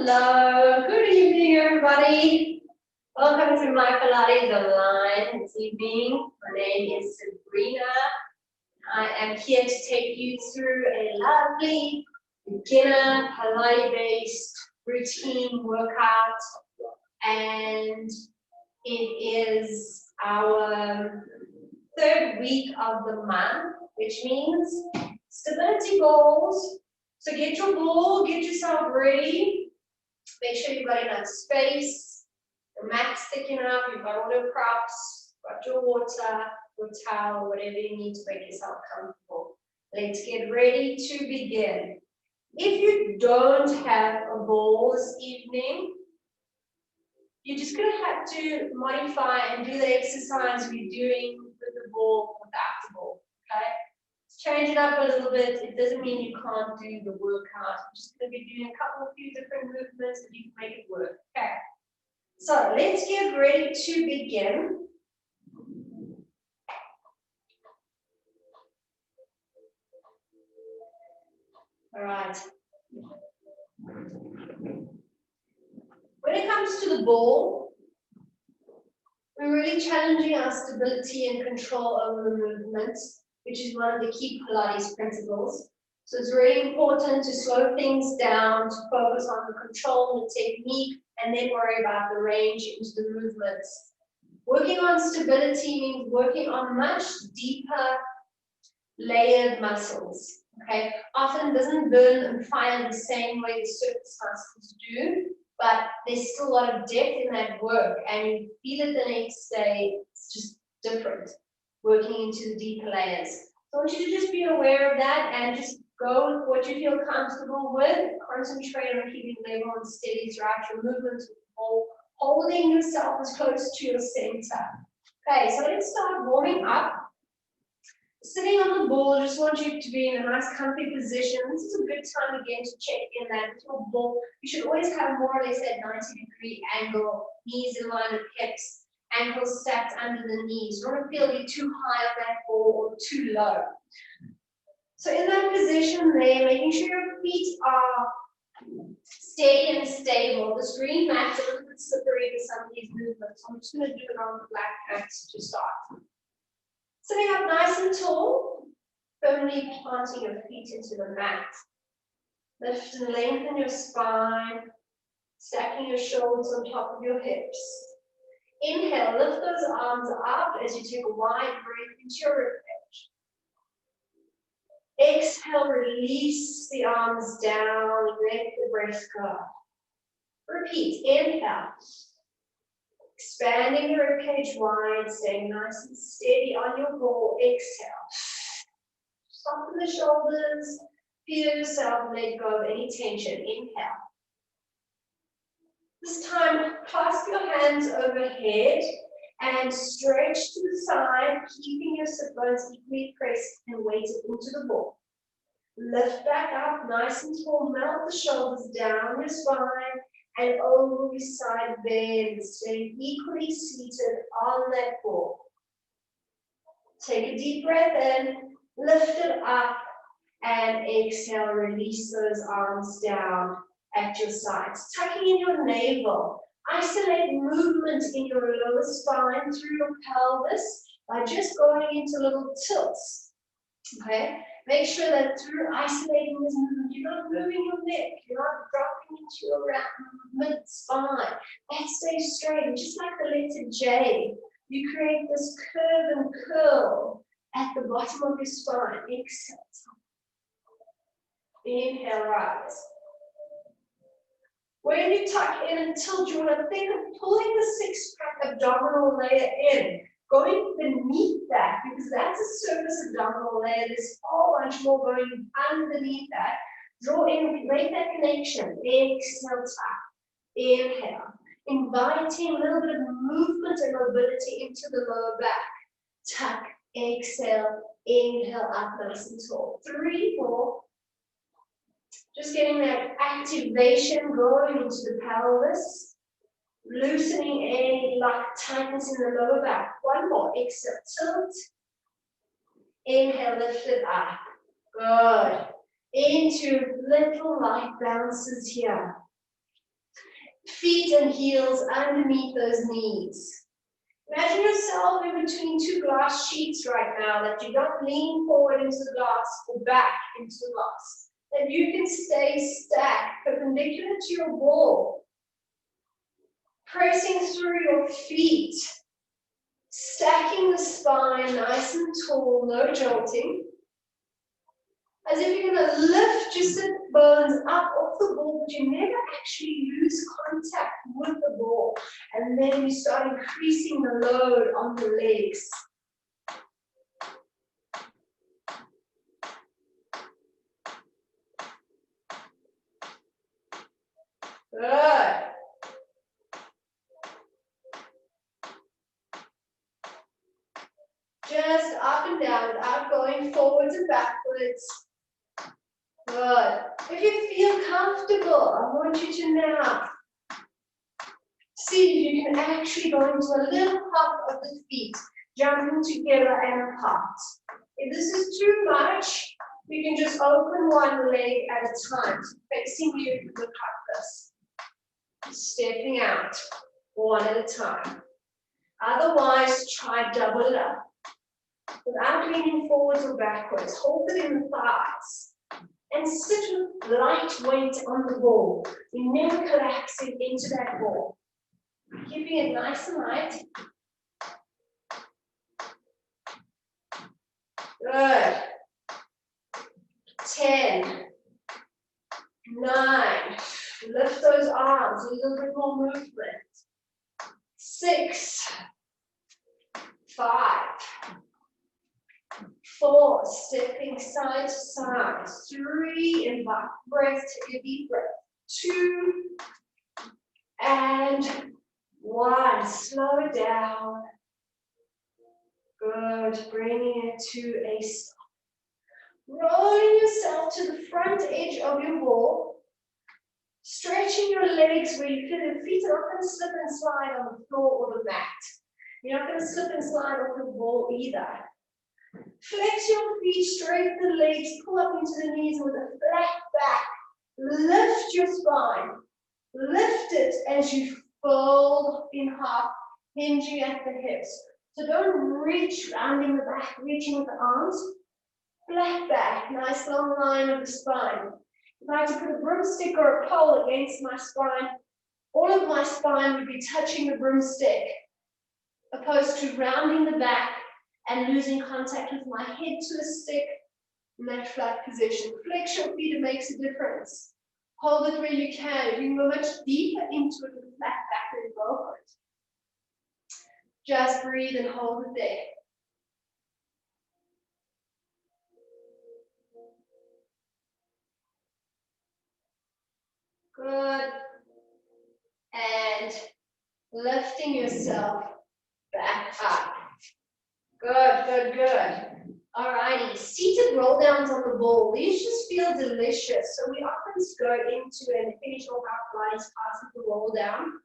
Hello, good evening everybody. Welcome to my Pilates online this evening. My name is Sabrina. I am here to take you through a lovely beginner Pilates-based routine workout, and it is our third week of the month, which means stability balls. So get your ball, get yourself ready. Make sure you've got enough space, your mat's thick enough, you've got all your props, got your water, your towel, whatever you need to make yourself comfortable. Let's get ready to begin. If you don't have a ball this evening, you're just going to have to modify and do the exercise you're doing with the ball without the ball, okay? Change it up a little bit. It doesn't mean you can't do the workout. I'm just going to be doing a few different movements that you can make it work. Okay. So let's get ready to begin. All right. When it comes to the ball, we're really challenging our stability and control over the movements, which is one of the key Pilates principles. So it's really important to slow things down, to focus on the control, the technique, and then worry about the range into the movements. Working on stability means working on much deeper layered muscles. Okay, often doesn't burn and fire the same way the surface muscles do, but there's still a lot of depth in that work, and you feel it the next day. It's just different, working into the deeper layers. So I want you to just be aware of that and just go with what you feel comfortable with. Concentrate on keeping level and steady throughout your movements with the ball, holding yourself as close to your center. Okay, so let's start warming up. Sitting on the ball, I just want you to be in a nice comfy position. This is a good time again to check in that with your ball. You should always have more or less that 90-degree angle, knees in line with hips, ankles stacked under the knees. You don't want to feel you too high on that ball or too low. So in that position there, making sure your feet are steady and stable. The screen mat's a little bit slippery with some of these movements. I'm just going to do it on the black mats to start. Sitting up nice and tall, firmly planting your feet into the mat. Lift and lengthen your spine, stacking your shoulders on top of your hips. Inhale, lift those arms up as you take a wide breath into your ribcage. Exhale, release the arms down, let the breath go. Repeat, inhale. Expanding your ribcage wide, staying nice and steady on your ball. Exhale. Soften the shoulders, feel yourself let go of any tension. Inhale. This time, clasp your hands overhead and stretch to the side, keeping your sit bones equally pressed and weighted into the ball. Lift back up, nice and tall, melt the shoulders down your spine and over your side bend, staying equally seated on that ball. Take a deep breath in, lift it up, and exhale, release those arms down at your sides. Tucking in your navel, isolate movement in your lower spine through your pelvis by just going into little tilts. Okay? Make sure that through isolating this movement, you're not moving your neck, you're not dropping into your mid-spine. That stays straight, and just like the letter J, you create this curve and curl at the bottom of your spine. Exhale. Inhale, rise. When you tuck in and tilt, you want to think of pulling the six-pack abdominal layer in. Going beneath that, because that's a surface abdominal layer, there's a whole bunch more going underneath that. Draw in, make that connection. Exhale, tuck. Inhale. Inviting a little bit of movement and mobility into the lower back. Tuck, exhale, inhale, up nice and tall. 3, 4. Just getting that activation going into the pelvis. Loosening any tightness in the lower back. One more. Exhale, tilt. Inhale, lift it up. Good. Into little light bounces here. feet and heels underneath those knees. Imagine yourself in between two glass sheets right now, that you don't lean forward into the glass or back into the glass. That you can stay stacked, perpendicular to your ball. Pressing through your feet. Stacking the spine nice and tall, no jolting. As if you're going to lift your sit bones up off the ball, but you never actually lose contact with the ball. And then you start increasing the load on the legs. Good. Just up and down without going forwards and backwards. Good. If you feel comfortable, I want you to now see if you can actually go into a little hop of the feet, jumping together and apart. If this is too much, you can just open one leg at a time. Facing you, look like this. Stepping out, one at a time. Otherwise, try double it up. Without leaning forwards or backwards, hold it in the thighs. And sit with light weight on the ball. You're never collapsing into that ball. Keeping it nice and light. Good. 10, 9, lift those arms, a little bit more movement. 6, 5, 4, stepping side to side. 3, and back breath, take a deep breath. 2, and 1, slow it down. Good, bringing it to a stop. Rolling yourself to the front edge of your ball. Stretching your legs where you feel your feet are not going to slip and slide on the floor or the mat. You're not going to slip and slide off the ball either. Flex your feet, straighten the legs, pull up into the knees with a flat back. Lift your spine. Lift it as you fold in half, hinging at the hips. So don't reach, rounding the back, reaching with the arms. Flat back, nice long line of the spine. If I had to put a broomstick or a pole against my spine, all of my spine would be touching the broomstick, opposed to rounding the back and losing contact with my head to the stick in that flat position. Flex your feet, it makes a difference. Hold it where you can. You can go much deeper into it with a flat back and go for it. Just breathe and hold it there. Good. And lifting yourself back up. Good, good, good. Alrighty, seated roll downs on the ball. These just feel delicious. So we often go into and finish all our Pilates class with the roll down.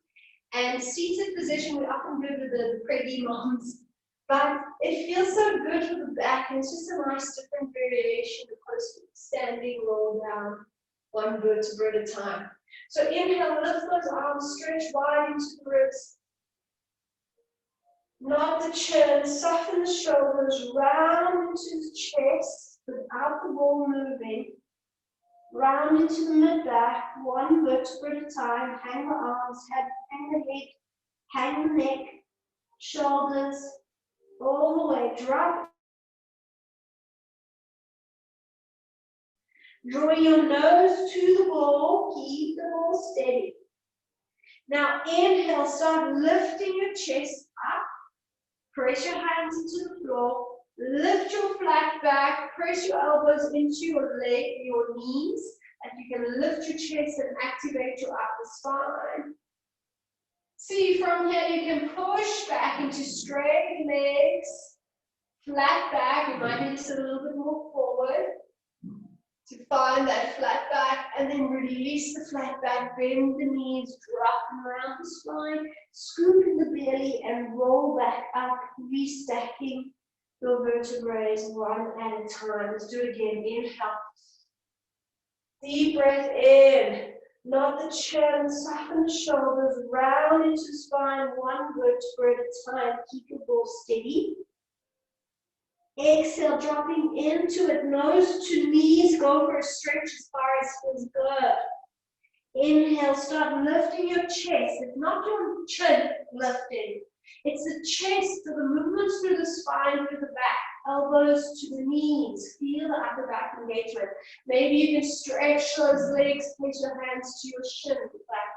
And seated position, we often do with the preggy moms. But it feels so good for the back, and it's just a nice different variation opposed to standing roll down, one vertebra at a time. So inhale, lift those arms, stretch wide into the ribs. Nod the chin, soften the shoulders, round into the chest without the ball moving. Round into the mid-back, one vertebra at a time. Hang the arms, hang the head, hang the neck, shoulders, all the way. Drop. Drawing your nose to the ball, keep the ball steady. Now inhale, start lifting your chest up. Press your hands into the floor. Lift your flat back. Press your elbows into your leg, your knees, and you can lift your chest and activate your upper spine. See, from here you can push back into straight legs, flat back. You might need to sit a little bit more forward to find that flat back, and then release the flat back, bend the knees, drop them around the spine, scoop in the belly, and roll back up, restacking your vertebrae one at a time. Let's do it again. Inhale. Deep breath in. Nod the chin, soften the shoulders, round into the spine, one vertebra at a time. Keep your ball steady. Exhale, dropping into it, nose to knees. Go for a stretch as far as feels good. Inhale, start lifting your chest. It's not your chin lifting. It's the chest, so the movements through the spine, through the back, elbows to the knees. Feel the upper back engagement. Maybe you can stretch those legs, place your hands to your shin, back.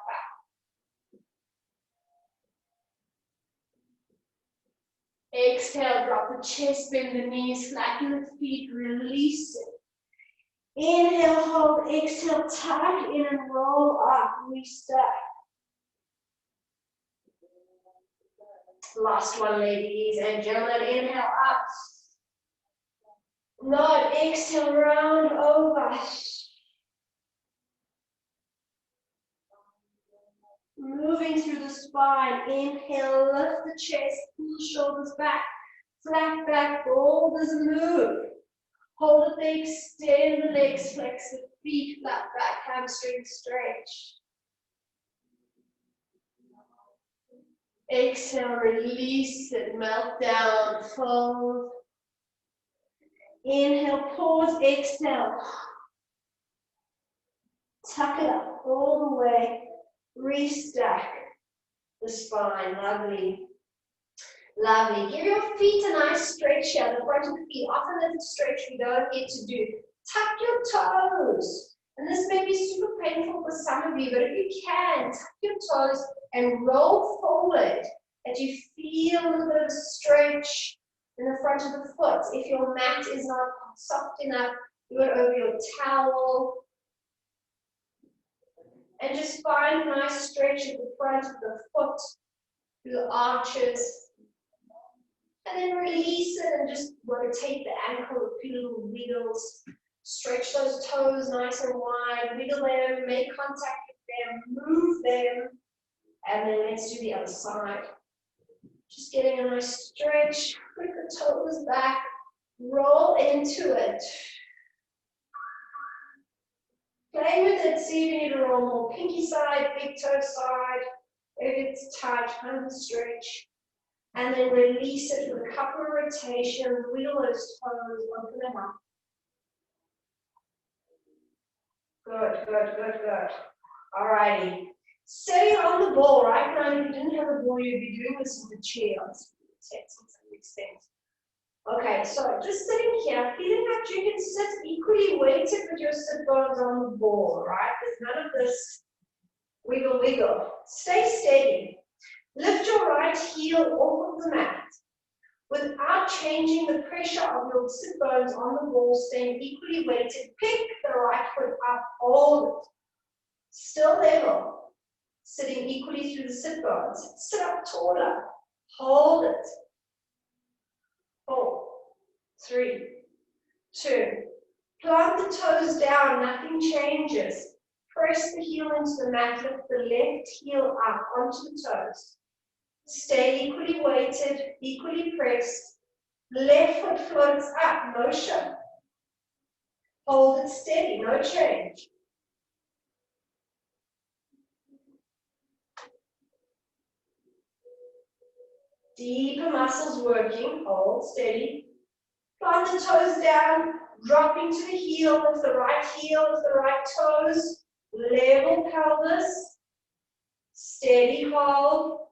Exhale, drop the chest, bend the knees, flatten the feet, release it. Inhale, hold, exhale, tuck in and roll up, restack. Last one, ladies and gentlemen. Inhale up. Nod, exhale, round over. Moving through the spine. Inhale, lift the chest, pull the shoulders back. Flat back, ball doesn't move. Hold it there, extend the legs, flex the feet, flat back, hamstring stretch. Exhale, release it, melt down, fold. Inhale, pause, exhale. Tuck it up all the way, restack the spine, lovely. Lovely. Give your feet a nice stretch here, the front of the feet. Often it's a stretch we don't get to do. Tuck your toes. And this may be super painful for some of you, but if you can, tuck your toes and roll forward as you feel a little bit of stretch in the front of the foot. If your mat is not soft enough, do it over your towel. And just find a nice stretch at the front of the foot, through the arches. And then release it and just rotate the ankle with a few little wiggles. Stretch those toes nice and wide, wiggle them, make contact with them, move them. And then let's do the other side. Just getting a nice stretch, put the toes back, roll into it. Play with it, see if you need to roll more. Pinky side, big toe side. If it's tight, kind of stretch. And then release it with a couple of rotations, wiggle those toes, open them up. Good. Alrighty. Sitting on the ball, right now, if you didn't have a ball, you'd be doing this with the chair. Let's set some extent. Okay, so just sitting here, feeling like you can sit equally weighted with your sit bones on the ball, right? There's none of this wiggle. Stay steady. Lift your right heel off of the mat without changing the pressure of your sit bones on the ball, staying equally weighted. Pick the right foot up, hold it. Still level, sitting equally through the sit bones. Sit up taller, hold it. 4, 3, 2. Plant the toes down, nothing changes. Press the heel into the mat, lift the left heel up onto the toes. Stay equally weighted, equally pressed. Left foot floats up, no shift. Hold it steady, no change. Deeper muscles working, hold steady. Plant the toes down, dropping to the heel with the right toes. Level pelvis. Steady hold.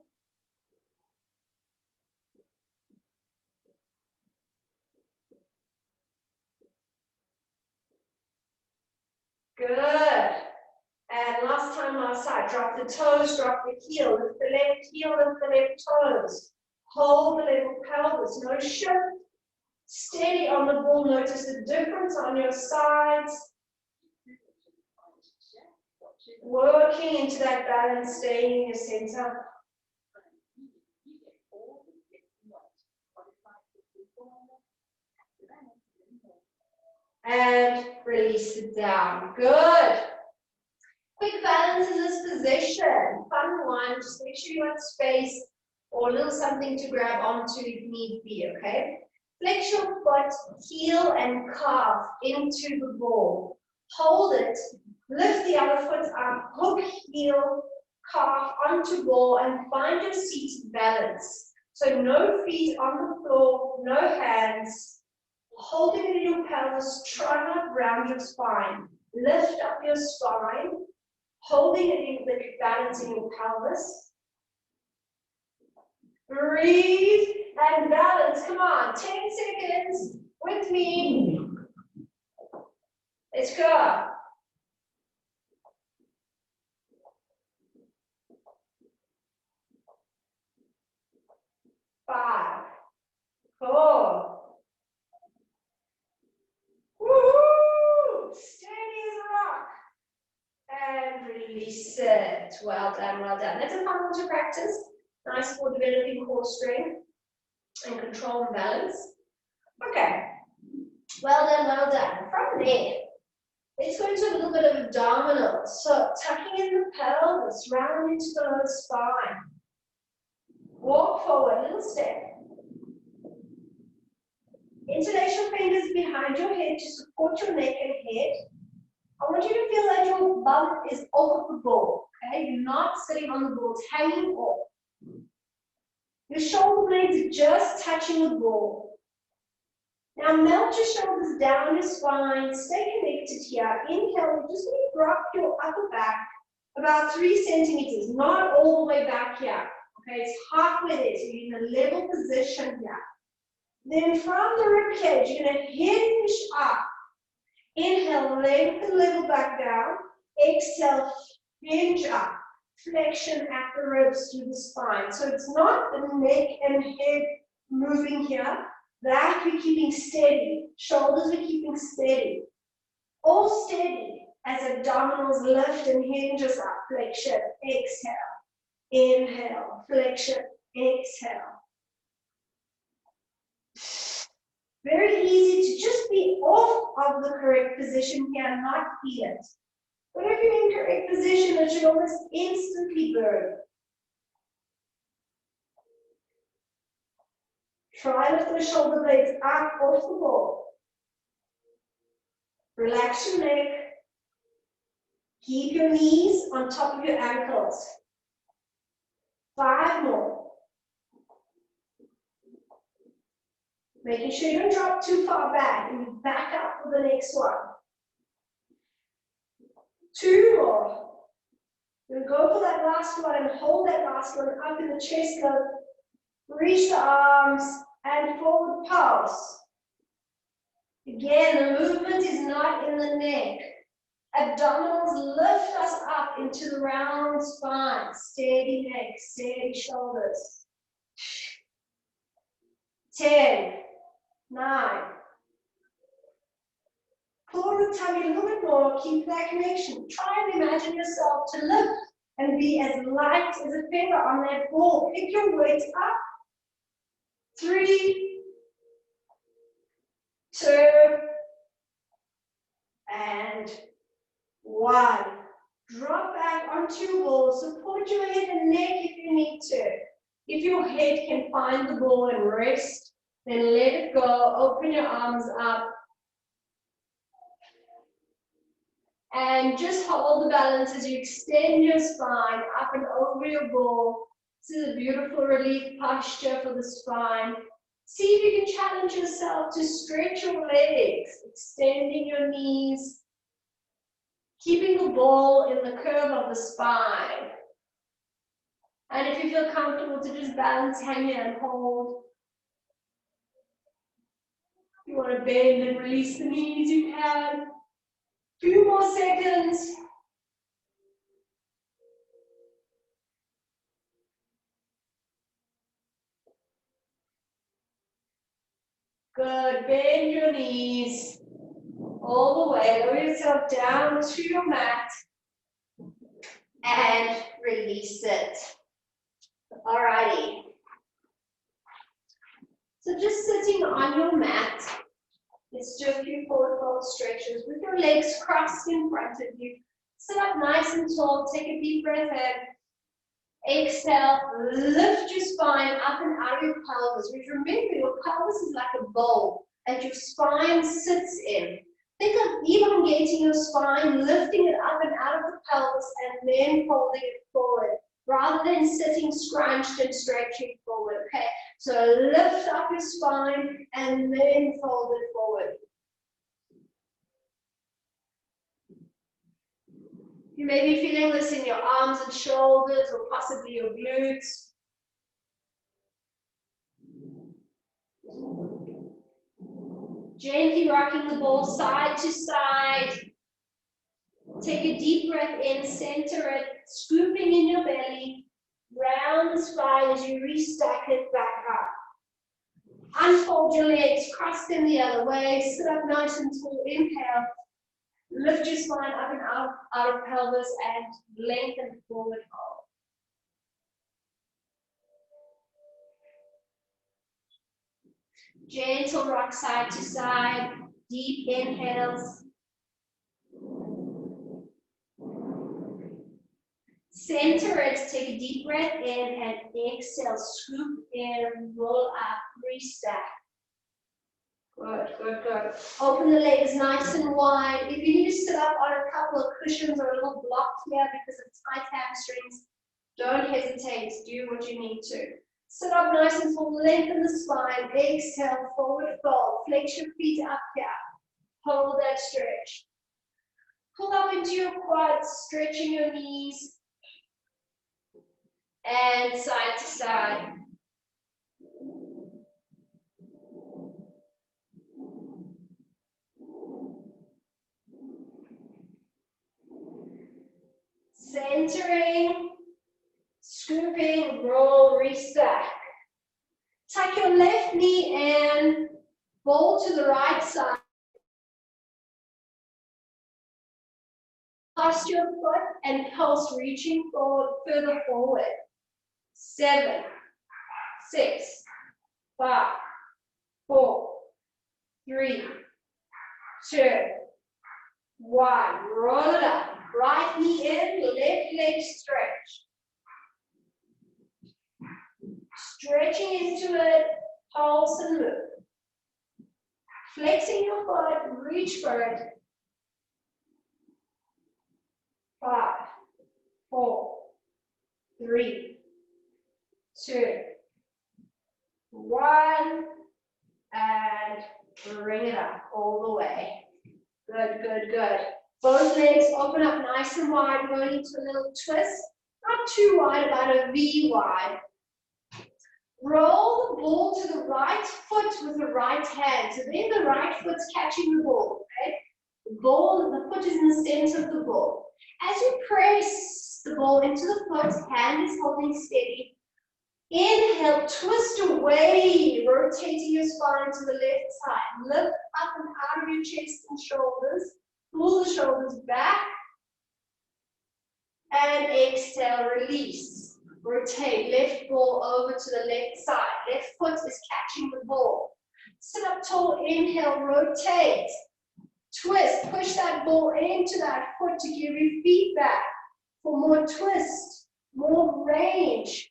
Good. And last side. Drop the toes, drop the heel. Lift the left heel, lift the left toes. Hold the level pelvis, no shift. Steady on the ball. Notice the difference on your sides. Working into that balance, staying in your center. And release it down. Good. Quick balance in this position. Fun one. Just make sure you have space or a little something to grab onto if need be, okay? Flex your foot, heel and calf into the ball. hold it, lift the other foot up, hook heel, calf onto ball, and find your seated balance. So no feet on the floor, no hands, holding it in your pelvis, try not to round your spine. Lift up your spine, holding it in the balance in your pelvis. Breathe and balance. Come on, 10 seconds with me. Let's go. 5, 4. Woo! Steady as a rock. And release it. Well done, well done. That's a fun one to practice. Nice for developing core strength and control and balance. Okay. Well done, well done. From there, let's go into a little bit of abdominals. So tucking in the pelvis, round into the lower spine. Walk forward, little step. Interlace your fingers behind your head to support your neck and head. I want you to feel that your bum is off the ball, okay? You're not sitting on the ball, it's hanging off. Your shoulder blades are just touching the ball. Now melt your shoulders down your spine, stay connected here. Inhale, just drop your upper back about 3 centimeters, not all the way back here. Okay, it's halfway there, so you're in a level position here. Then from the rib cage, you're going to hinge up. Inhale, lengthen, level back down. Exhale, hinge up. Flexion at the ribs through the spine. So it's not the neck and head moving here. That we're keeping steady. Shoulders we're keeping steady. All steady as abdominals lift and hinges up. Flexion, exhale. Inhale, flexion, exhale. Very easy to just be off of the correct position here and not feel it. But if you're in correct position, it should almost instantly burn. Try lift those shoulder blades up off the ball. Relax your neck. Keep your knees on top of your ankles. 5 more. Making sure you don't drop too far back and you back up for the next one. 2 more. You'll go for that last one and hold that last one up in the chest go. Reach the arms and forward pulse. Again, the movement is not in the neck. Abdominals lift us up into the round spine. Steady neck, steady shoulders. 10, 9. Pull the tummy a little bit more, keep that connection. Try and imagine yourself to lift and be as light as a feather on that ball. Pick your weight up. 3, 2, and 1. Drop back onto your ball. Support your head and neck if you need to. If your head can find the ball and rest, then let it go. Open your arms up. And just hold the balance as you extend your spine up and over your ball. This is a beautiful relief posture for the spine. See if you can challenge yourself to stretch your legs, extending your knees, keeping the ball in the curve of the spine. And if you feel comfortable to just balance, hang here and hold. If you want to bend and release the knees, you can. 2 more seconds. Good, bend your knees all the way, lower yourself down to your mat and release it. Alrighty. So just sitting on your mat, let's do a few forward fold stretches with your legs crossed in front of you. Sit up nice and tall, take a deep breath in. Exhale, lift your spine up and out of your pelvis. Which remember, your pelvis is like a bowl that your spine sits in. Think of elongating your spine, lifting it up and out of the pelvis, and then folding it forward, rather than sitting scrunched and stretching forward, okay? So lift up your spine and then fold it forward. You may be feeling this in your arms and shoulders, or possibly your glutes. Gently rocking the ball side to side. Take a deep breath in, center it, scooping in your belly, round the spine as you restack it back up. Unfold your legs, cross them the other way, sit up nice and tall, inhale. Lift your spine up and out of pelvis and lengthen forward fold. Gentle rock side to side, deep inhales. Center it, take a deep breath in and exhale, scoop in, roll up, restack. Good, good, good. Open the legs nice and wide. If you need to sit up on a couple of cushions or a little block here because of tight hamstrings, don't hesitate, do what you need to. Sit up nice and full, lengthen the spine, exhale, forward fold, flex your feet up here, hold that stretch. Pull up into your quads, stretching your knees, and side to side. Centering, scooping, roll, restack. Tuck your left knee and ball to the right side. Past your foot and pulse, reaching forward, further forward. 7, 6, 5, 4, 3, 2, 1. Roll it up. Right knee in, left leg stretch. Stretching into it, pulse and move. Flexing your foot, reach for it. 5, 4, 3, 2, 1, and bring it up all the way. Good, good, good. Both legs open up nice and wide, going into a little twist. Not too wide, about a V wide. Roll the ball to the right foot with the right hand. So then the right foot's catching the ball, okay? The foot is in the center of the ball. As you press the ball into the foot, hand is holding steady. Inhale, twist away, rotating your spine to the left side. Lift up and out of your chest and shoulders. Pull the shoulders back. And exhale, release. Rotate, left ball over to the left side. Left foot is catching the ball. Sit up tall, inhale, rotate. Twist, push that ball into that foot to give you feedback for more twist, more range.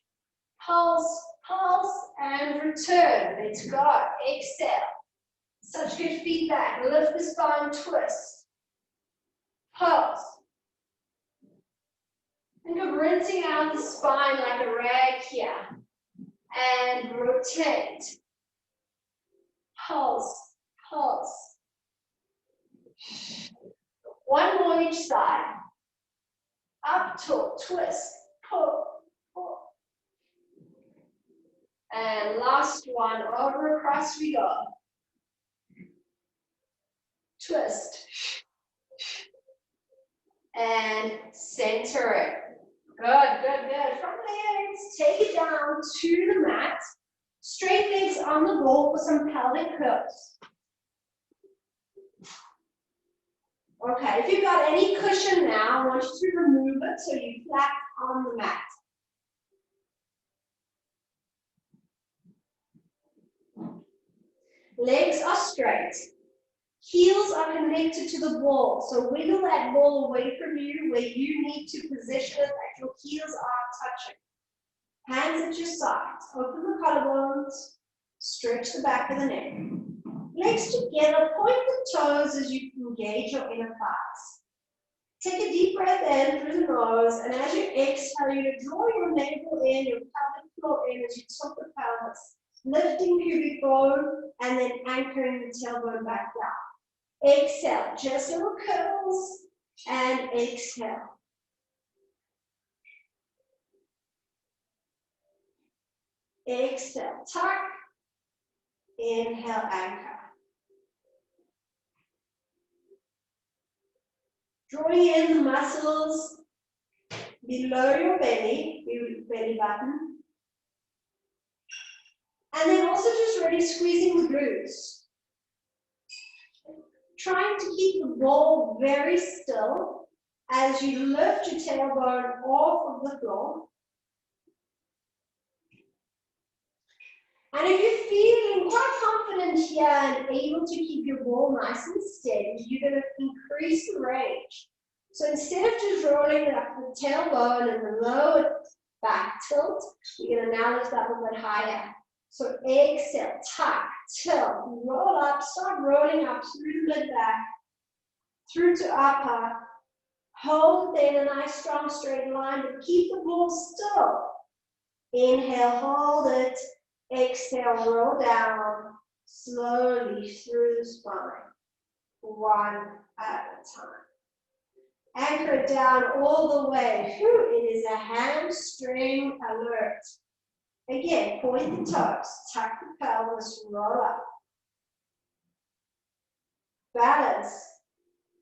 Pulse, pulse, and return. Let's go. Exhale. Such good feedback. Lift the spine, twist. Pulse. Think of rinsing out the spine like a rag here. And rotate. Pulse, pulse. One more each side. Up, tilt, twist, pull, pull. And last one, over across we go. Twist. And center it. Good, good, good. From there, let's take it down to the mat. Straight legs on the ball for some pelvic curls. Okay, if you've got any cushion now, I want you to remove it so you're flat on the mat. Legs are straight. Heels are connected to the ball. So wiggle that ball away from you where you need to position it that your heels are touching. Hands at your sides. Open the collarbones. Stretch the back of the neck. Legs together, point the toes as you engage your inner thighs. Take a deep breath in through the nose, and as you exhale, you're going to draw your navel in, your pelvic floor in as you tilt the pelvis, lifting pubic bone, and then anchoring the tailbone back down. Exhale, just little curls, and exhale. Exhale, tuck. Inhale, anchor. Drawing in the muscles below your belly button. And then also just really squeezing the glutes. Trying to keep the ball very still as you lift your tailbone off of the floor. And if you're feeling quite confident here and able to keep your ball nice and steady, you're going to increase the range. So instead of just rolling up the tailbone and the lower back tilt, you're going to now lift up a bit higher. So exhale, tuck, tilt, roll up, start rolling up through the mid back, through to upper. Hold there in a nice strong straight line, but keep the ball still. Inhale, hold it. Exhale, roll down slowly through the spine, one at a time. Anchor it down all the way. Whew, it is a hamstring alert. Again, point the toes, tuck the pelvis, roll up. Balance.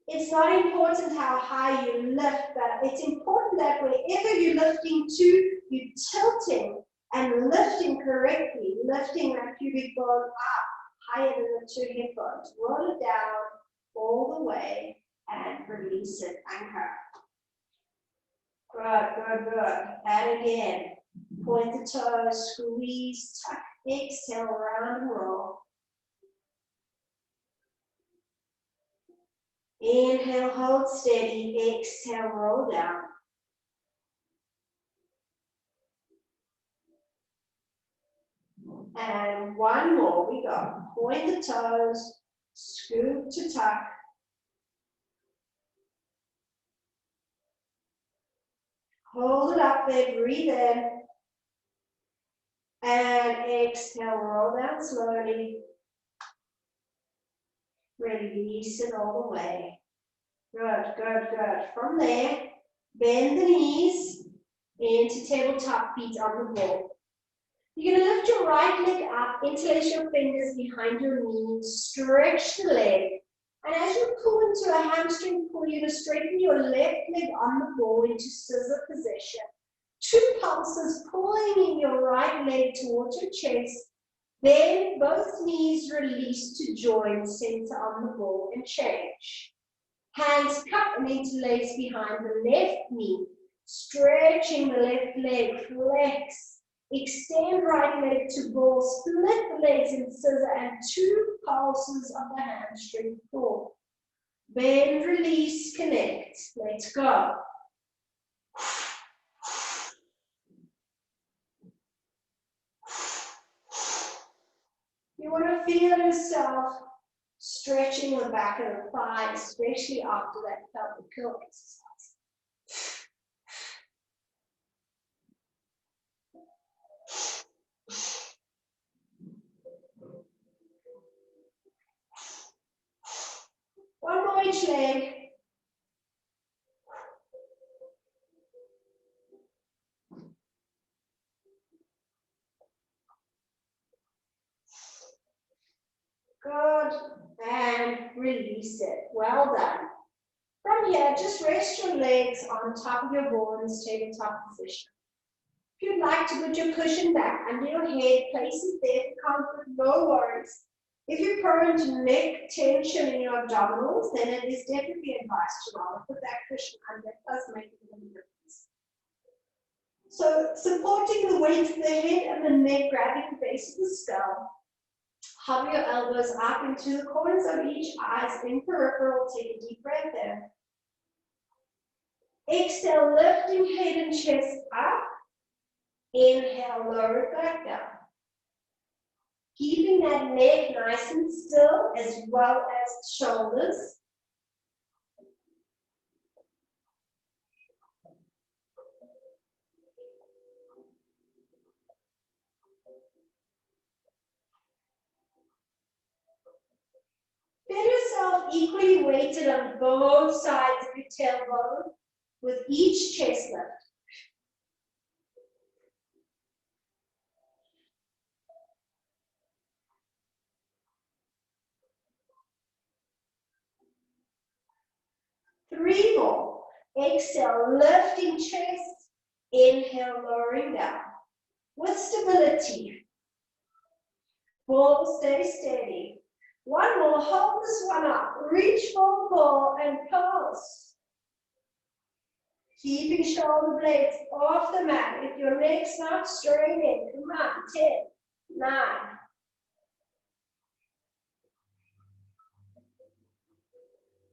It's not important how high you lift, but it's important that wherever you're lifting to, you're tilting and lifting correctly, lifting that pubic bone up higher than the two hip bones. Roll it down all the way and release it, anchor. Good, good, good. And again, point the toes, squeeze, tuck, exhale, round and roll. Inhale, hold steady, exhale, roll down. And one more, we go. Point the toes, scoop to tuck. Hold it up there, breathe in. And exhale, roll down slowly. Release it all the way. Good, good, good. From there, bend the knees into tabletop feet on the ball. You're going to lift your right leg up, interlace your fingers behind your knees, stretch the leg. And as you pull into a hamstring pull, you're going to straighten your left leg on the ball into scissor position. 2 pulses pulling in your right leg towards your chest. Then both knees release to join center on the ball and change. Hands cup and interlace behind the left knee. Stretching the left leg, flex. Extend right leg to ball, split the legs in scissor and 2 pulses of the hamstring pull. Bend, release, connect. Let's go. You want to feel yourself stretching the back of the thigh, especially after that pelvic curl exercise. One more each leg. Good, and release it. Well done. From here, just rest your legs on top of your ball in this tabletop position. If you'd like to put your cushion back under your head, place it there for comfort, no worries. If you're prone to neck tension in your abdominals, then it is definitely advised to rather put that cushion under. It does make a little difference. So, supporting the weight of the head and the neck, grabbing the base of the skull. Hover your elbows up into the corners of each eye in peripheral. Take a deep breath in. Exhale, lifting head and chest up. Inhale, lower it back down. Keeping that neck nice and still as well as shoulders. Feel yourself equally weighted on both sides of your tailbone with each chest lift. Three more. Exhale, lifting chest. Inhale, lowering down. With stability. Ball, stay steady. One more, hold this one up. Reach for the ball and pulse. Keeping shoulder blades off the mat. If your neck's not straining, come on, 10, 9,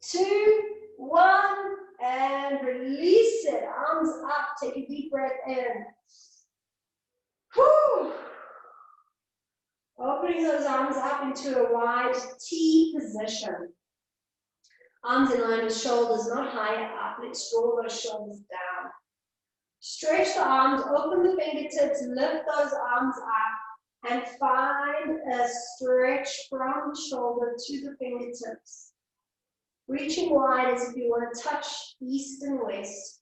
2, 1, and release it. Arms up, take a deep breath in. Whew. Opening those arms up into a wide T position. Arms in line with shoulders, not higher up. Let's draw those shoulders down. Stretch the arms, open the fingertips, lift those arms up, and find a stretch from shoulder to the fingertips. Reaching wide as if you want to touch east and west.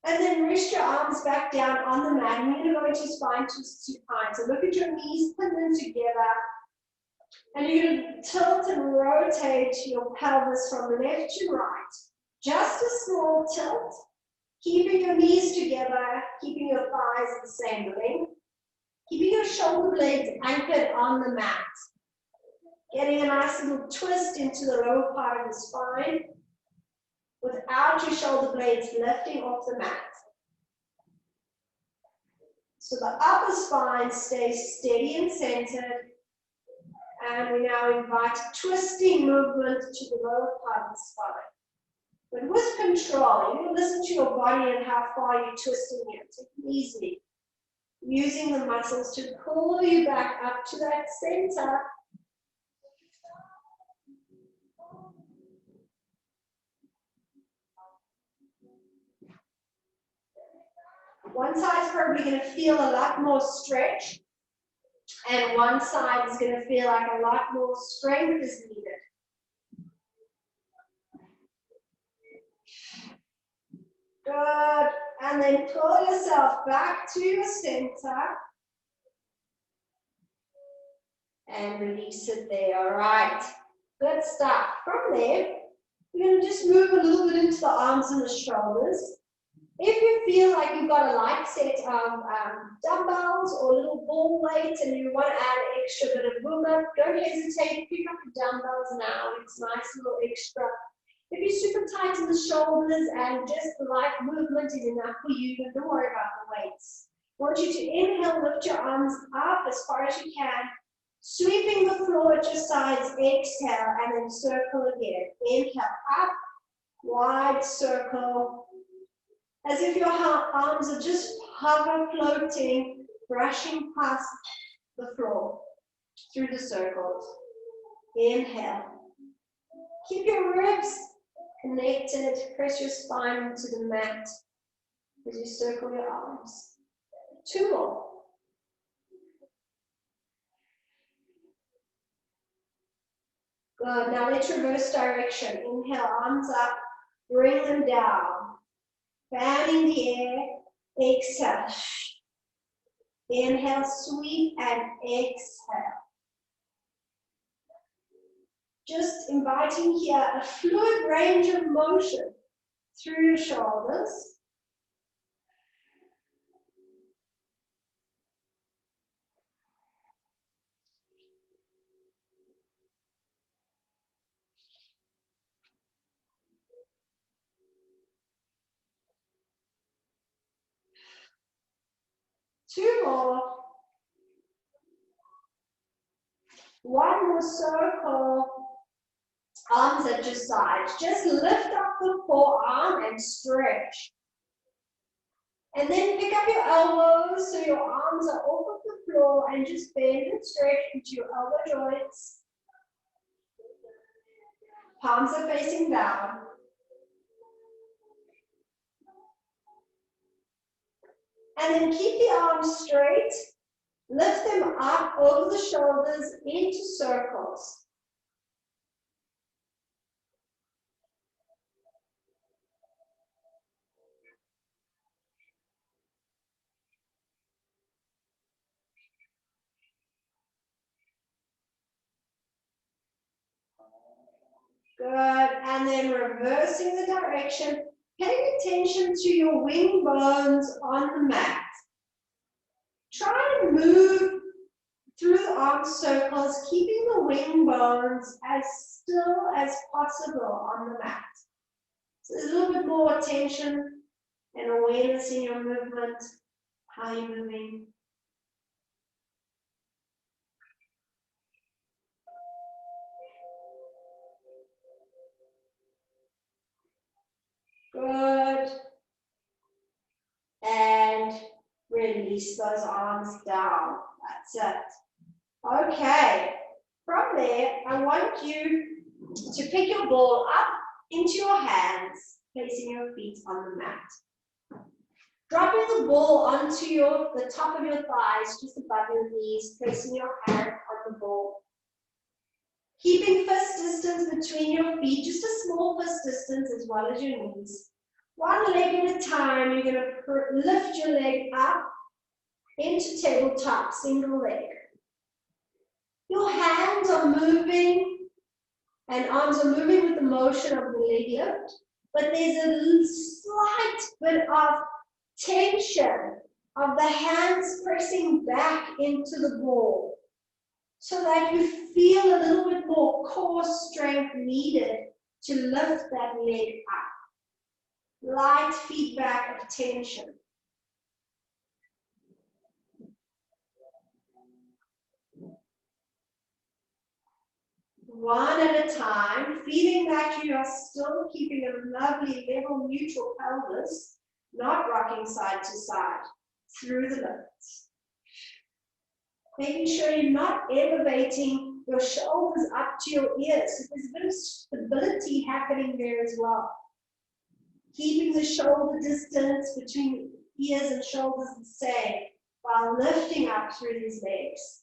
And then rest your arms back down on the mat. And you're going to go into spine twist supine. So look at your knees, put them together. And you're going to tilt and rotate your pelvis from left to right. Just a small tilt. Keeping your knees together, keeping your thighs the same length. Keeping your shoulder blades anchored on the mat. Getting a nice little twist into the lower part of the spine without your shoulder blades lifting off the mat. So the upper spine stays steady and centered. And we now invite twisting movement to the lower part of the spine. But with control, you listen to your body and how far you're twisting it. Take it easy. Using the muscles to pull you back up to that center. One side is probably going to feel a lot more stretch, and one side is going to feel like a lot more strength is needed. Good. And then pull yourself back to your center. And release it there. All right. Good stuff. From there, you're going to just move a little bit into the arms and the shoulders. If you feel like you've got a light set of dumbbells or little ball weight and you want to add an extra bit of movement, don't hesitate. Pick up your dumbbells now. It's nice little extra. If you're super tight in the shoulders and just the light movement is enough for you, then don't worry about the weights. I want you to inhale, lift your arms up as far as you can, sweeping the floor at your sides, exhale, and then circle again. Inhale, up, wide circle, as if your arms are just hover, floating, brushing past the floor through the circles. Inhale. Keep your ribs connected, press your spine into the mat as you circle your arms. 2 more. Good, now let's reverse direction. Inhale, arms up, bring them down. Fanning the air, exhale. Inhale, sweep, and exhale. Just inviting here a fluid range of motion through your shoulders. Two more. One more circle. Arms at your sides. Just lift up the forearm and stretch. And then pick up your elbows so your arms are off of the floor and just bend and stretch into your elbow joints. Palms are facing down. And then keep the arms straight. Lift them up over the shoulders into circles. Good, and then reversing the direction, paying attention to your wing bones on the mat. Try and move through the arm circles, keeping the wing bones as still as possible on the mat. So there's a little bit more attention and awareness in your movement, how you're moving. Good. And release those arms down. That's it. Okay. From there, I want you to pick your ball up into your hands, placing your feet on the mat. Dropping the ball onto the top of your thighs, just above your knees, placing your hand on the ball. Keeping fist distance between your feet, just a small fist distance as well as your knees. One leg at a time, you're going to lift your leg up into tabletop, single leg. Your hands are moving and arms are moving with the motion of the leg lift, but there's a slight bit of tension of the hands pressing back into the ball so that you feel a little bit more core strength needed to lift that leg up. Light feedback of tension. One at a time, feeling that you are still keeping a lovely level neutral pelvis, not rocking side to side through the lifts. Making sure you're not elevating your shoulders up to your ears. So there's a bit of stability happening there as well. Keeping the shoulder distance between ears and shoulders the same while lifting up through these legs.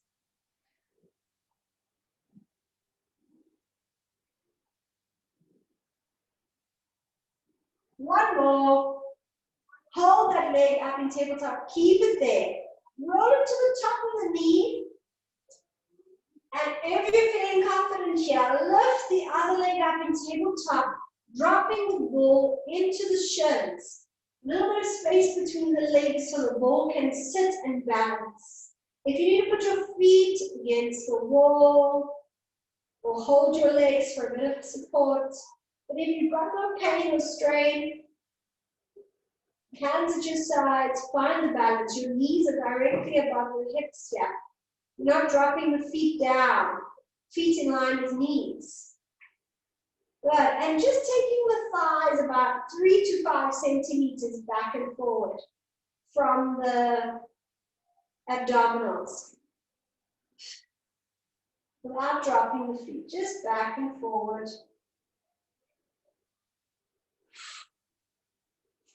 One more. Hold that leg up in tabletop. Keep it there. Roll it to the top of the knee. And if you're feeling confident here, lift the other leg up in tabletop, dropping the ball into the shins. A little bit of space between the legs so the ball can sit and balance. If you need to put your feet against the wall or hold your legs for a bit of support, but if you've got no pain or strain, hands at your sides, find the balance. Your knees are directly above the hips here. You're not dropping the feet down. Feet in line with knees. Good. And just taking the thighs about 3 to 5 centimeters back and forward from the abdominals. Without dropping the feet, just back and forward.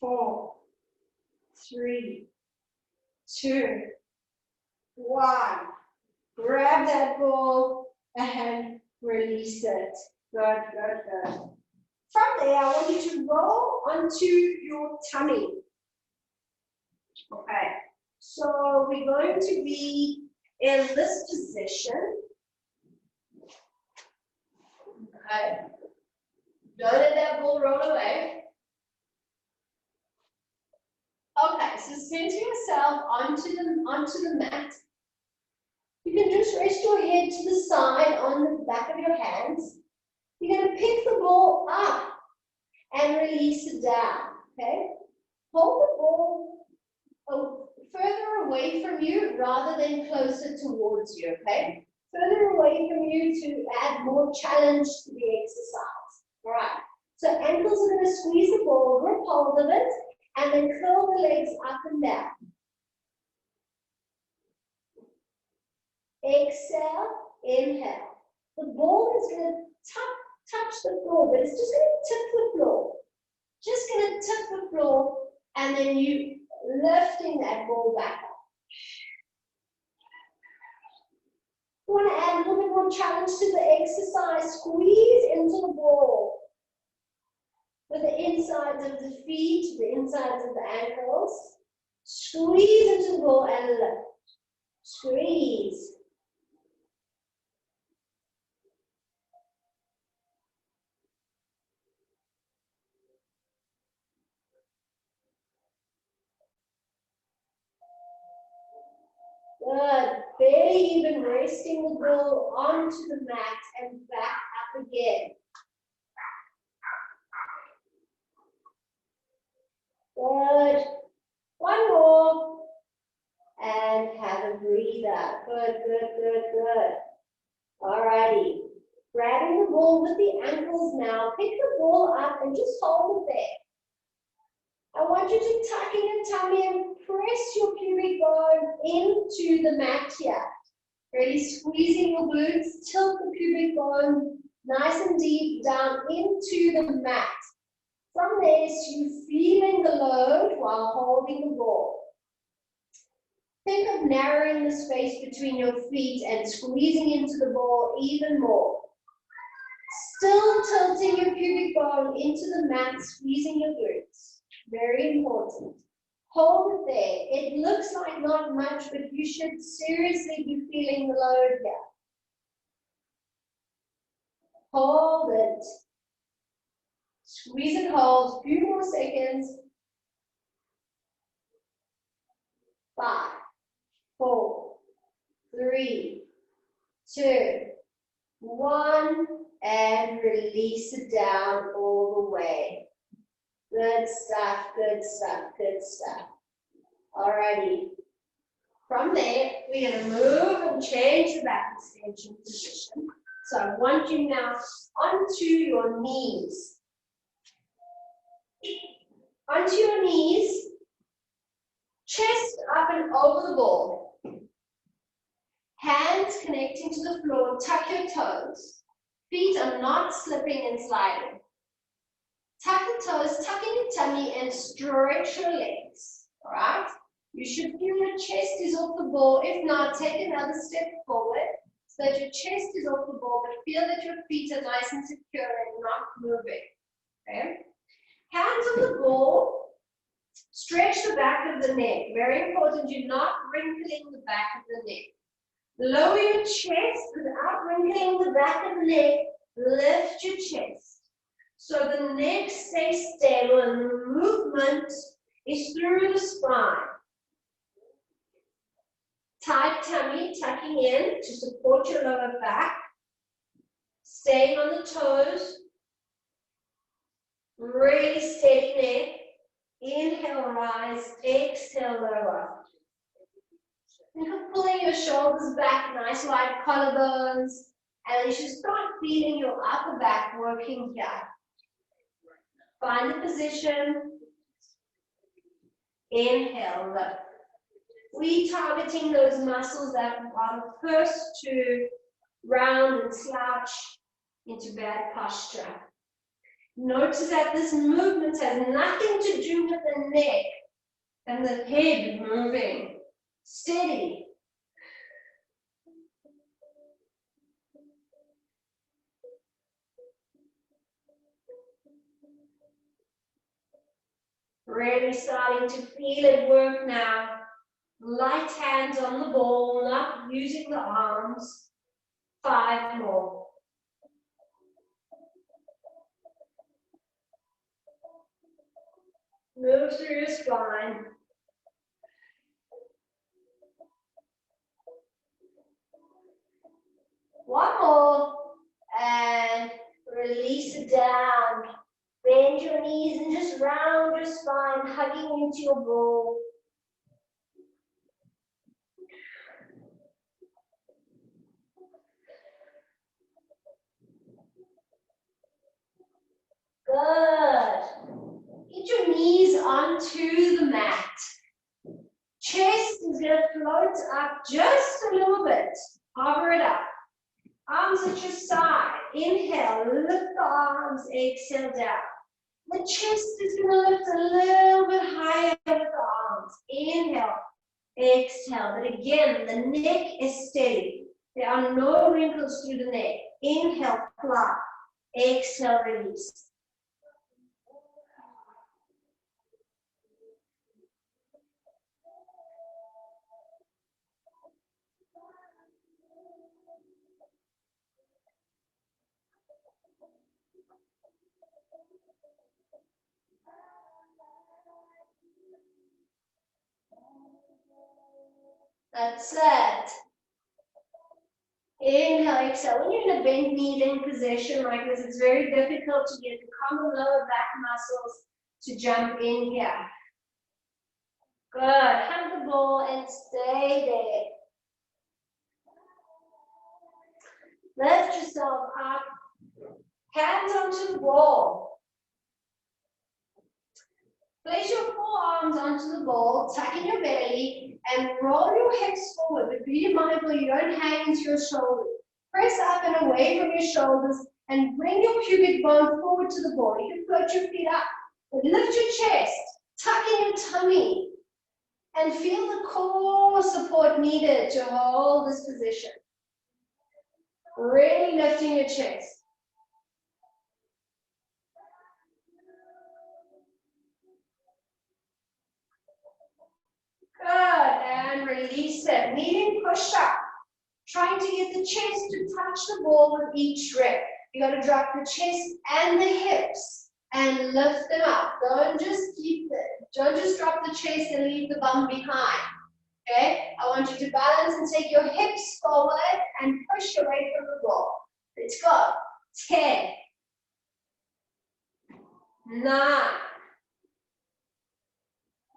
4, 3, 2, 1. Grab that ball and release it. Good, good, good. From there, I want you to roll onto your tummy. Okay, so we're going to be in this position. Okay, don't let that ball roll away. Okay, so center yourself onto the mat. You can just rest your head to the side on the back of your hands. You're going to pick the ball up and release it down, okay? Hold the ball further away from you rather than closer towards you, okay? Further away from you to add more challenge to the exercise. All right, so ankles are going to squeeze the ball, grip hold of it, And then curl the legs up and down. Exhale, inhale. The ball is going to touch the floor, but it's just going to tip the floor. Just going to tip the floor, and then you lifting that ball back up. You want to add a little bit more challenge to the exercise. Squeeze into the ball with the insides of the feet, the insides of the ankles. Squeeze into the ball and lift. Squeeze. Good. Barely even resting the ball onto the mat and back up again. Good. One more. And have a breather. Good, good, good, good. Alrighty. Grabbing the ball with the ankles now. Pick the ball up and just hold it there. I want you to tuck in your tummy and press your pubic bone into the mat here. Really squeezing your glutes, tilt the pubic bone nice and deep down into the mat. From this, you're feeling the load while holding the ball. Think of narrowing the space between your feet and squeezing into the ball even more. Still tilting your pubic bone into the mat, squeezing your glutes. Very important. Hold it there. It looks like not much, but you should seriously be feeling the load here. Hold it. Squeeze and hold. A few more seconds. 5, 4, 3, 2, 1, and release it down all the way. Good stuff, good stuff, good stuff. Alrighty. From there, we're going to move and change the back extension position. So I want you now onto your knees. Onto your knees, chest up and over the ball. Hands connecting to the floor, tuck your toes. Feet are not slipping and sliding. Tuck the toes, tuck in your tummy, and stretch your legs. All right? You should feel your chest is off the ball. If not, take another step forward so that your chest is off the ball, but feel that your feet are nice and secure and not moving. Okay? Hands on the ball. Stretch the back of the neck. Very important. You're not wrinkling the back of the neck. Lower your chest without wrinkling the back of the neck. Lift your chest. So the neck stays stable and the movement is through the spine. Tight tummy, tucking in to support your lower back. Staying on the toes. Really steady neck. Inhale, rise. Exhale, lower. Think of pulling your shoulders back, nice wide collarbones. And you should start feeling your upper back working here. Find the position. Inhale, lift. We targeting those muscles that are the first to round and slouch into bad posture. Notice that this movement has nothing to do with the neck and the head moving. Steady. Really starting to feel it work now. Light hands on the ball, not using the arms. 5 more. Move through your spine. One more. And release it down. Bend your knees and just round your spine, hugging into your ball. Good. Get your knees on onto the mat. Chest is going to float up just a little bit. Hover it up. Arms at your side. Inhale, lift the arms, exhale down. The chest is going to lift a little bit higher with the arms. Inhale, exhale. But again, the neck is steady. There are no wrinkles through the neck. Inhale, flat. Exhale, release. That's it. Inhale, exhale. When you're in a bent knee bend position like this, it's very difficult to get the common lower back muscles to jump in here. Good. Hug the ball and stay there. Lift yourself up. Hands onto the ball. Place your forearms onto the ball, tuck in your belly, and roll your hips forward. But be mindful you don't hang into your shoulders. Press up and away from your shoulders and bring your pubic bone forward to the ball. You can float your feet up, but lift your chest, tuck in your tummy, and feel the core support needed to hold this position. Really lifting your chest. Good, and release it. Kneeling push-up. Trying to get the chest to touch the ball with each rep. You got to drop the chest and the hips and lift them up. Don't just drop the chest and leave the bum behind. Okay? I want you to balance and take your hips forward and push away from the ball. Let's go. 10, 9,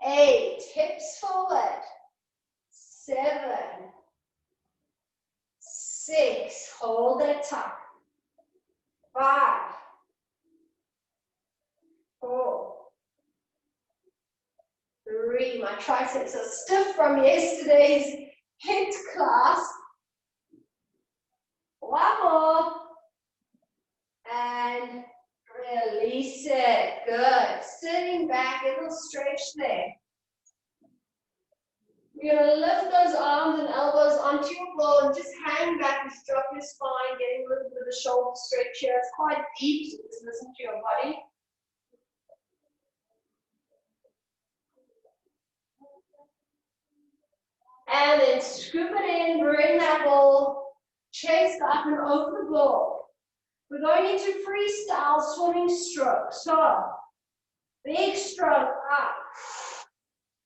8, hips forward. 7, 6, hold that tuck. 5, 4, 3. My triceps are stiff from yesterday's HIIT class. 1 more. And release it. Good. Sitting back, a little stretch there. You're going to lift those arms and elbows onto your ball and just hang back and drop your spine, getting a little bit of a shoulder stretch here. It's quite deep, so just listen to your body. And then scoop it in, bring that ball, chest up and over the ball. We're going into freestyle swimming stroke. So, big stroke up.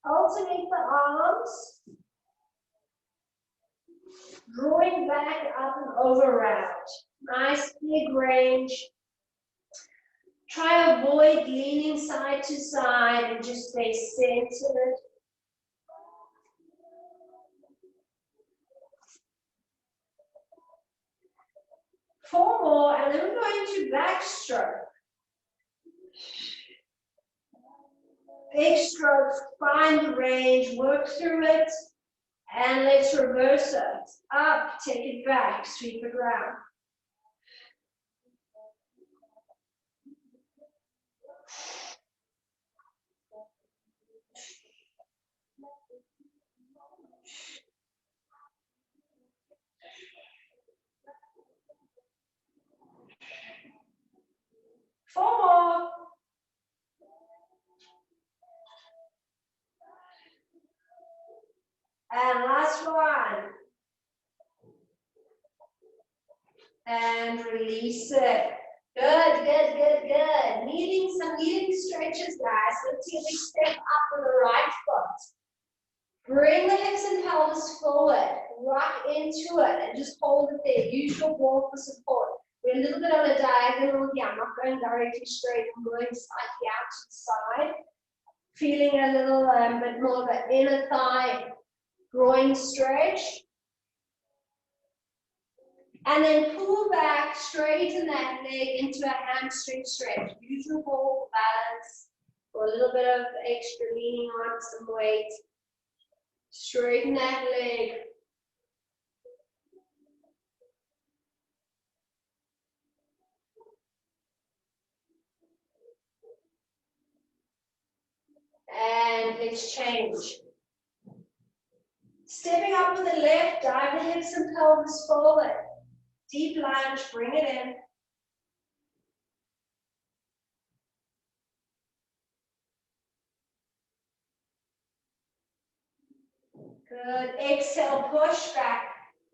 Alternate the arms. Drawing back up and over round. Nice big range. Try to avoid leaning side to side and just stay centered. Four more, and then we're going to backstroke. Big strokes, find the range, work through it, and let's reverse it. Up, take it back, sweep it round. Four more. And last one. And release it. Good, good, good, good. Needing some kneeling stretches, guys. Let's see if we step up with the right foot. Bring the hips and pelvis forward. Rock into it and just hold it there. Use your ball for support. We're a little bit on a diagonal here. I'm not going directly straight. I'm going slightly out to the side. Feeling a little bit more of an inner thigh groin stretch. And then pull back, straighten that leg into a hamstring stretch. Use your ball for balance. For a little bit of extra leaning on some weight. Straighten that leg. And let's change. Stepping up with the left, dive the hips and pelvis forward. Deep lunge, bring it in. Good. Exhale, push back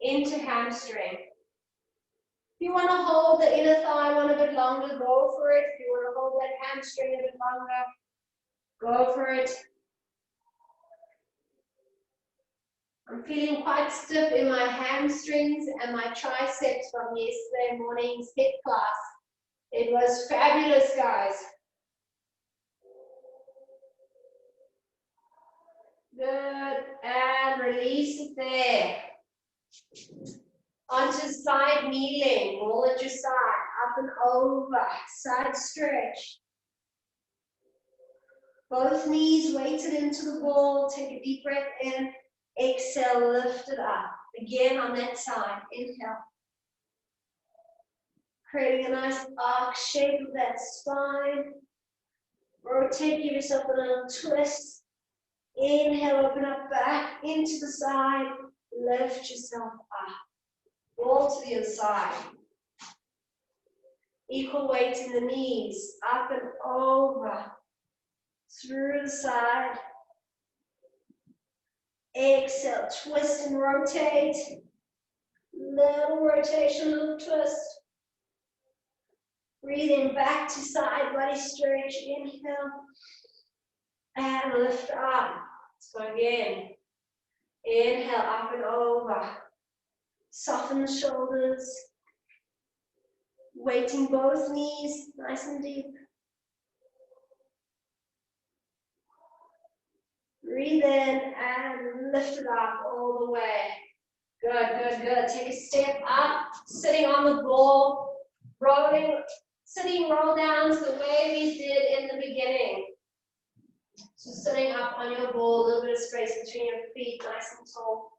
into hamstring. If you want to hold the inner thigh one a bit longer, go for it. If you want to hold that hamstring a bit longer, go for it. I'm feeling quite stiff in my hamstrings and my triceps from yesterday morning's hip class. It was fabulous, guys. Good, and release it there. Onto side kneeling, roll at your side, up and over, side stretch. Both knees weighted into the ball, take a deep breath in, exhale, lift it up. Again on that side, inhale. Creating a nice arc shape of that spine. Rotate, give yourself a little twist. Inhale, open up back into the side, lift yourself up. Roll to the other side. Equal weight in the knees, up and over, through the side. Exhale, twist and rotate. Little rotation, little twist. Breathe in back to side, body stretch, inhale. And lift up. Let's go again. Inhale, up and over. Soften the shoulders. Weighting both knees, nice and deep. Breathe in and lift it up all the way. Good, good, good. Take a step up, sitting on the ball, rolling, sitting roll downs the way we did in the beginning. So sitting up on your ball, a little bit of space between your feet, nice and tall.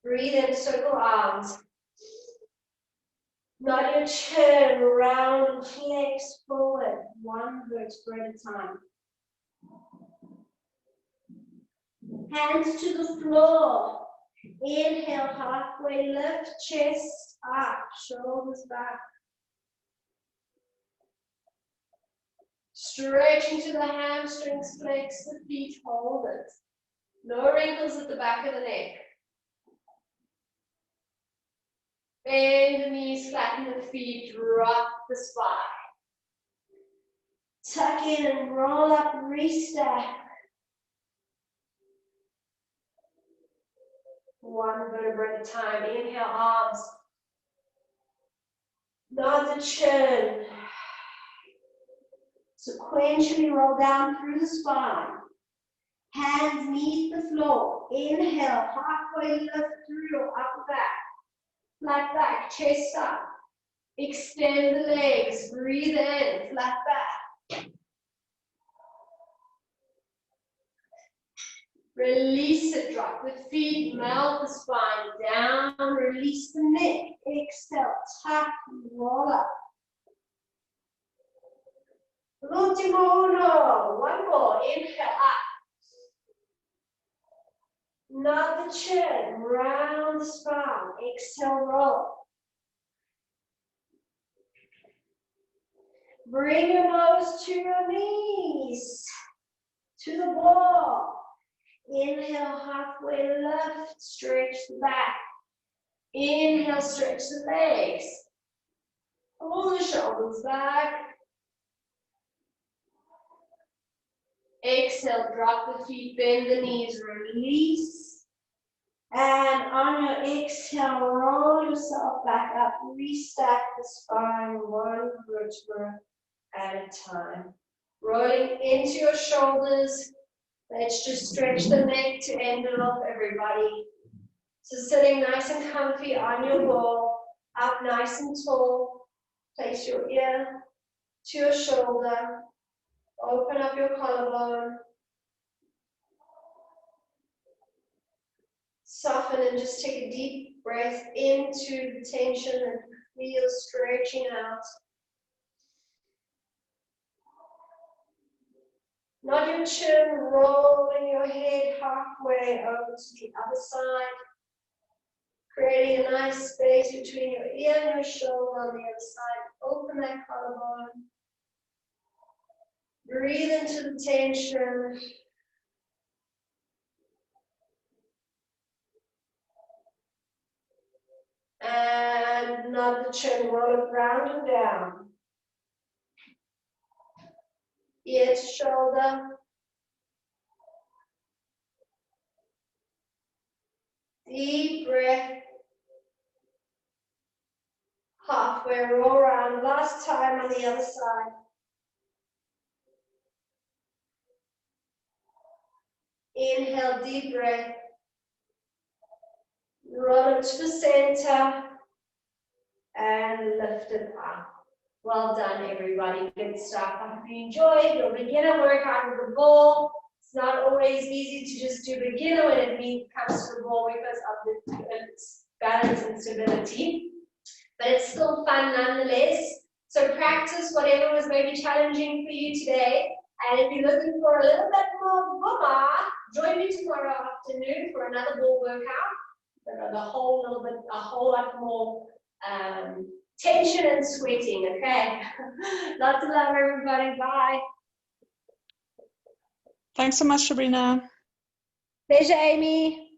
Breathe in, circle arms. Nod your chin, round and flex forward, one vertebra at a time. Hands to the floor. Inhale, halfway lift, chest up, shoulders back. Stretching to the hamstrings, flex the feet, hold it. No wrinkles at the back of the neck. Bend the knees, flatten the feet, drop the spine. Tuck in and roll up, restack. One vertebra at a time. Inhale, arms. Nod the chin. Sequentially roll down through the spine. Hands meet the floor. Inhale, halfway lift through, upper back. Flat back, chest up. Extend the legs. Breathe in, flat back. Release it, drop the feet, melt the spine down, release the neck. Exhale, tuck, roll up. L'ultimo uno, one more, inhale up. Nod the chin, round the spine, exhale, roll. Bring your nose to your knees, to the ball. Inhale, halfway lift, stretch the back. Inhale, stretch the legs. Pull the shoulders back. Exhale, drop the feet, bend the knees, release. And on your exhale, roll yourself back up, restack the spine, one vertebra at a time. Rolling into your shoulders. Let's just stretch the neck to end it off, everybody. So sitting nice and comfy on your ball, up nice and tall. Place your ear to your shoulder. Open up your collarbone. Soften and just take a deep breath into the tension and feel stretching out. Not your chin, rolling your head halfway over to the other side. Creating a nice space between your ear and your shoulder on the other side. Open that collarbone. Breathe into the tension. And nod the chin, roll it round and down. Ear to shoulder. Deep breath. Halfway, roll around. Last time on the other side. Inhale, deep breath. Roll it to the center. And lift it up. Well done, everybody. Good stuff. I hope you enjoyed your beginner workout with the ball. It's not always easy to just do beginner when it comes to the ball because of its balance and stability. But it's still fun nonetheless. So practice whatever was maybe challenging for you today. And if you're looking for a little bit more boomer, join me tomorrow afternoon for another ball workout. A whole lot more tension and sweating, okay? Lots of love, everybody. Bye. Thanks so much, Sabrina. Pleasure, Amy.